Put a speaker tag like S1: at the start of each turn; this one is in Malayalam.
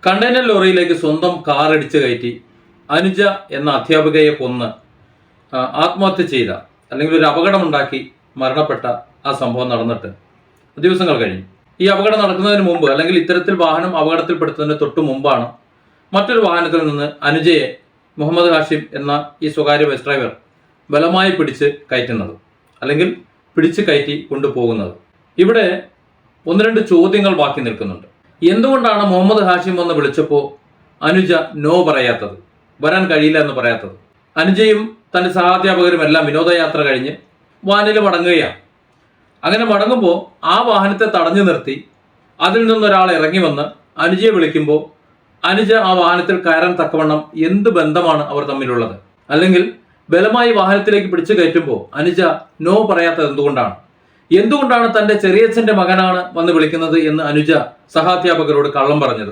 S1: കണ്ടെയ്നർ ലോറിയിലേക്ക് സ്വന്തം കാർ ഇടിച്ചു കയറ്റി അനുജ എന്ന അധ്യാപികയെ കൊന്ന് ആത്മഹത്യ ചെയ്ത അല്ലെങ്കിൽ ഒരു അപകടമുണ്ടാക്കി മരണപ്പെട്ട ആ സംഭവം നടന്നിട്ട് ദിവസങ്ങൾ കഴിഞ്ഞു. ഈ അപകടം നടക്കുന്നതിന് മുമ്പ് അല്ലെങ്കിൽ ഇത്തരത്തിൽ വാഹനം അപകടത്തിൽപ്പെടുത്തുന്നതിന് തൊട്ട് മുമ്പാണ് മറ്റൊരു വാഹനത്തിൽ നിന്ന് അനുജയെ മുഹമ്മദ് ഹാഷിം എന്ന ഈ സ്വകാര്യ ബസ് ഡ്രൈവർ ബലമായി പിടിച്ച് കയറ്റുന്നത് അല്ലെങ്കിൽ പിടിച്ച് കയറ്റി കൊണ്ടുപോകുന്നത്. ഇവിടെ ഒന്ന് രണ്ട് ചോദ്യങ്ങൾ ബാക്കി നിൽക്കുന്നുണ്ട്. എന്തുകൊണ്ടാണ് മുഹമ്മദ് ഹാഷിം വന്ന് വിളിച്ചപ്പോൾ അനുജ നോ പറയാത്തത്, വരാൻ കഴിയില്ല എന്ന് പറയാത്തത്? അനുജയും തൻ്റെ സഹാധ്യാപകരും എല്ലാം വിനോദയാത്ര കഴിഞ്ഞ് വാനിൽ മടങ്ങുകയാണ്. അങ്ങനെ മടങ്ങുമ്പോൾ ആ വാഹനത്തെ തടഞ്ഞു നിർത്തി അതിൽ നിന്നൊരാൾ ഇറങ്ങി വന്ന് അനുജയെ വിളിക്കുമ്പോൾ അനുജ ആ വാഹനത്തിൽ കയറാൻ തക്കവണ്ണം എന്ത് ബന്ധമാണ് അവർ തമ്മിലുള്ളത്? അല്ലെങ്കിൽ ബലമായി വാഹനത്തിലേക്ക് പിടിച്ചു കയറ്റുമ്പോൾ അനുജ നോ പറയാത്തത് എന്തുകൊണ്ടാണ്? എന്തുകൊണ്ടാണ് തൻ്റെ ചെറിയച്ഛൻ്റെ മകനാണ് വന്ന് വിളിക്കുന്നത് എന്ന് അനുജ സഹാധ്യാപകരോട് കള്ളം പറഞ്ഞത്?